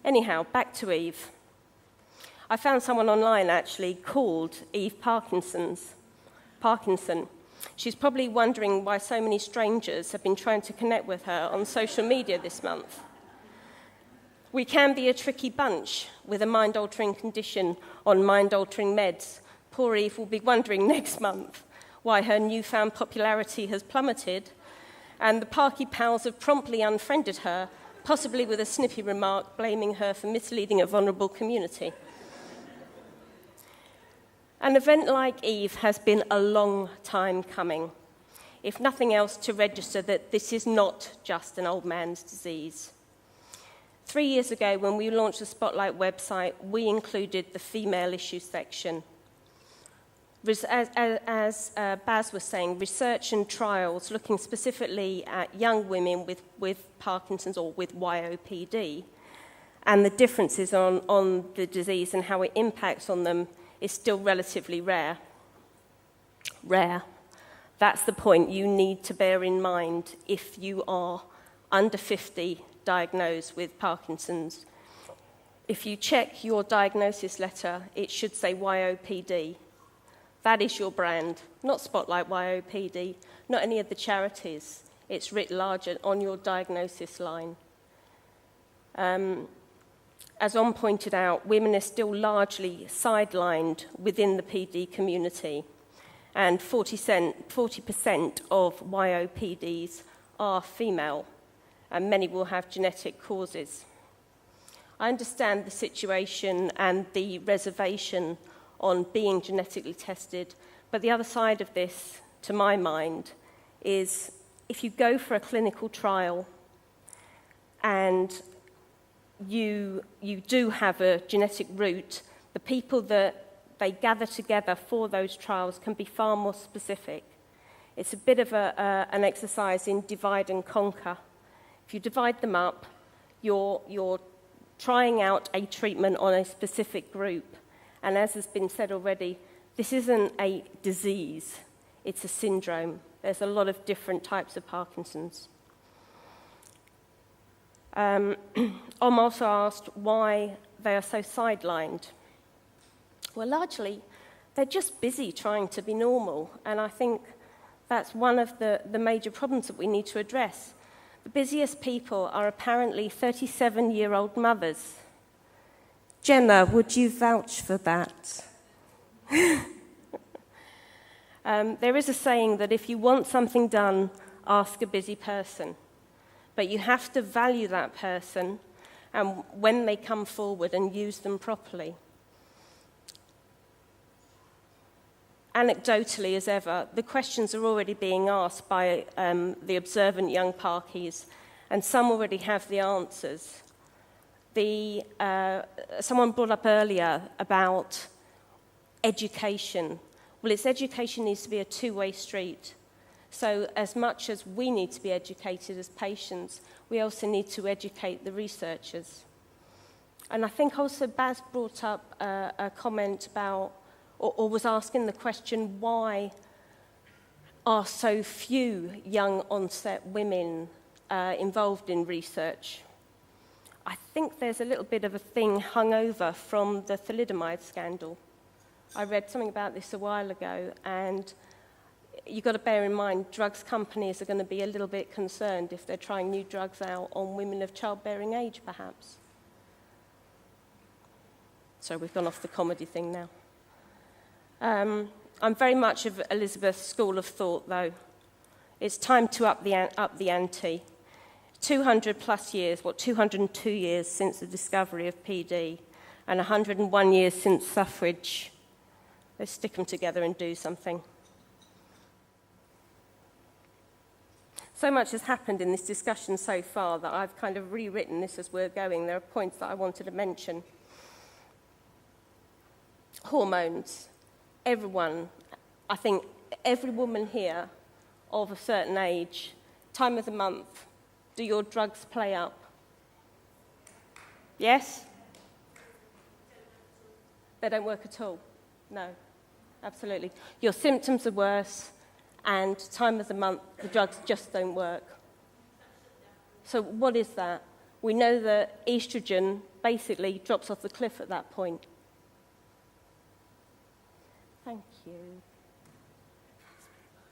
Anyhow, back to Eve. I found someone online actually called Eve Parkinson. She's probably wondering why so many strangers have been trying to connect with her on social media this month. We can be a tricky bunch with a mind-altering condition on mind-altering meds. Poor Eve will be wondering next month why her newfound popularity has plummeted, and the Parky pals have promptly unfriended her, possibly with a snippy remark blaming her for misleading a vulnerable community. An event like Eve has been a long time coming, if nothing else to register that this is not just an old man's disease. 3 years ago, when we launched the Spotlight website, we included the female issues section. As Baz was saying, research and trials looking specifically at young women with Parkinson's or with YOPD and the differences on the disease and how it impacts on them is still relatively rare. Rare. That's the point you need to bear in mind if you are under 50 diagnosed with Parkinson's. If you check your diagnosis letter, it should say YOPD. That is your brand, not Spotlight YOPD, not any of the charities. It's writ larger on your diagnosis line. As On pointed out, women are still largely sidelined within the PD community, and 40% of YOPDs are female, and many will have genetic causes. I understand the situation and the reservation on being genetically tested, but the other side of this, to my mind, is if you go for a clinical trial and you do have a genetic root, the people that they gather together for those trials can be far more specific. It's a bit of an exercise in divide and conquer. If you divide them up, you're trying out a treatment on a specific group. And as has been said already, this isn't a disease, it's a syndrome. There's a lot of different types of Parkinson's. Om also asked why they are so sidelined. Well, largely, they're just busy trying to be normal, and I think that's one of the major problems that we need to address. The busiest people are apparently 37-year-old mothers. Gemma, would you vouch for that? There is a saying that if you want something done, ask a busy person. But you have to value that person and when they come forward and use them properly. Anecdotally, as ever, the questions are already being asked by the observant young Parkies, and some already have the answers. Someone brought up earlier about education. Well, education needs to be a two-way street. So as much as we need to be educated as patients, we also need to educate the researchers. And I think also Baz brought up a comment about, or was asking the question, why are so few young onset women involved in research? I think there's a little bit of a thing hung over from the thalidomide scandal. I read something about this a while ago, and you've got to bear in mind, drugs companies are going to be a little bit concerned if they're trying new drugs out on women of childbearing age, perhaps. So we've gone off the comedy thing now. I'm very much of Elizabeth's school of thought, though. It's time to up the ante. 200 plus years, 202 years since the discovery of PD, and 101 years since suffrage. Let's stick them together and do something. So much has happened in this discussion so far that I've kind of rewritten this as we're going. There are points that I wanted to mention. Hormones. Everyone, I think every woman here of a certain age, time of the month, do your drugs play up? Yes? They don't work at all? No, absolutely. Your symptoms are worse, and time of the month, the drugs just don't work. So what is that? We know that estrogen basically drops off the cliff at that point. Thank you.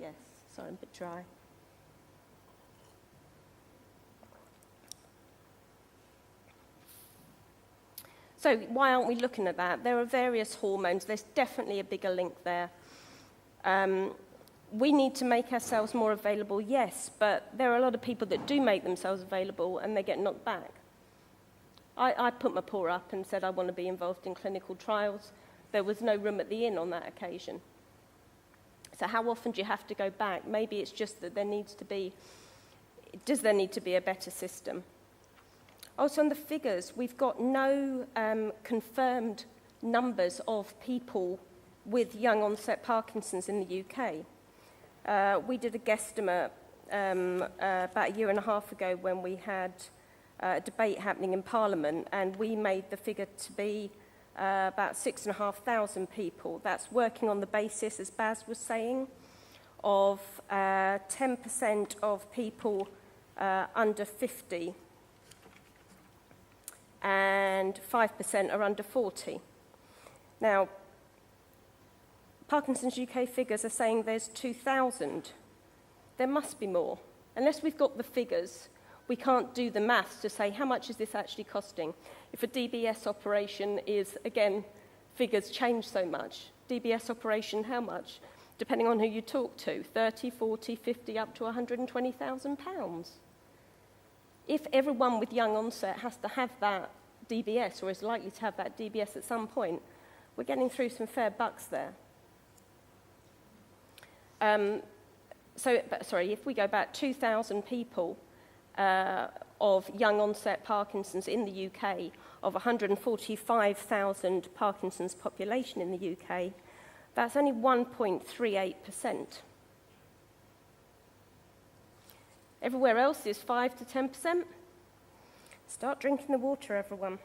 Yes, sorry, I'm a bit dry. So why aren't we looking at that? There are various hormones. There's definitely a bigger link there. We need to make ourselves more available, yes, but there are a lot of people that do make themselves available and they get knocked back. I put my paw up and said I want to be involved in clinical trials. There was no room at the inn on that occasion. So how often do you have to go back? Maybe it's just that there needs to be a better system? Also on the figures, we've got no confirmed numbers of people with young onset Parkinson's in the UK. We did a guesstimate about a year and a half ago when we had a debate happening in Parliament, and we made the figure to be about 6,500 people. That's working on the basis, as Baz was saying, of 10% of people under 50 and 5% are under 40. Now, Parkinson's UK figures are saying there's 2,000. There must be more. Unless we've got the figures, we can't do the maths to say how much is this actually costing. If a DBS operation is, again, figures change so much. DBS operation, how much? Depending on who you talk to, 30, 40, 50, up to £120,000. If everyone with young onset has to have that DBS, or is likely to have that DBS at some point, we're getting through some fair bucks there. If we go back 2,000 people of young onset Parkinson's in the UK, of 145,000 Parkinson's population in the UK, that's only 1.38%. Everywhere else is 5 to 10%. Start drinking the water, everyone.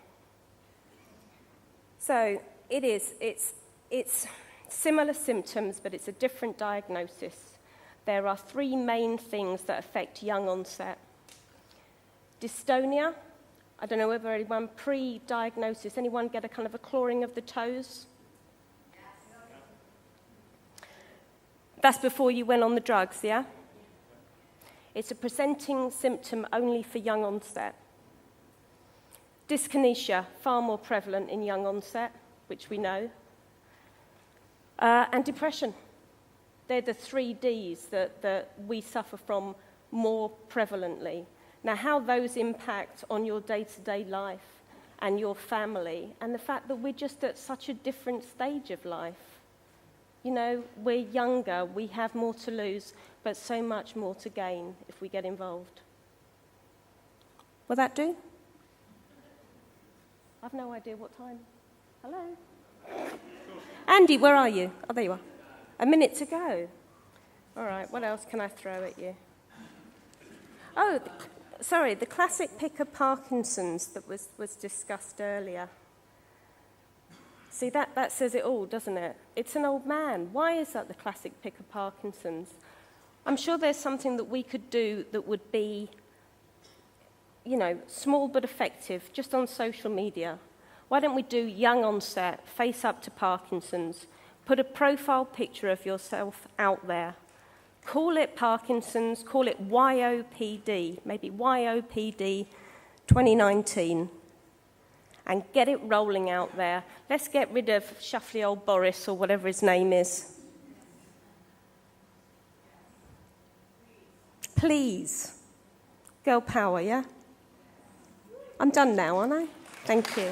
So it's similar symptoms, but it's a different diagnosis. There are three main things that affect young onset. Dystonia, I don't know whether anyone pre-diagnosis, anyone get a kind of a clawing of the toes? That's before you went on the drugs, yeah? It's a presenting symptom only for young onset. Dyskinesia, far more prevalent in young onset, which we know. And depression. They're the 3 Ds that we suffer from more prevalently. Now, how those impact on your day-to-day life and your family, and the fact that we're just at such a different stage of life. You know, we're younger, we have more to lose, but so much more to gain if we get involved. Will that do? I've no idea what time. Hello? Andy, where are you? Oh, there you are. A minute to go. All right, what else can I throw at you? Oh, the classic pick of Parkinson's that was discussed earlier. See, that says it all, doesn't it? It's an old man. Why is that the classic pick of Parkinson's? I'm sure there's something that we could do that would be, you know, small but effective, just on social media. Why don't we do young onset, face up to Parkinson's, put a profile picture of yourself out there, call it Parkinson's, call it YOPD, maybe YOPD 2019, and get it rolling out there. Let's get rid of shuffly old Boris or whatever his name is. Please. Girl power, yeah? I'm done now, aren't I? Thank you.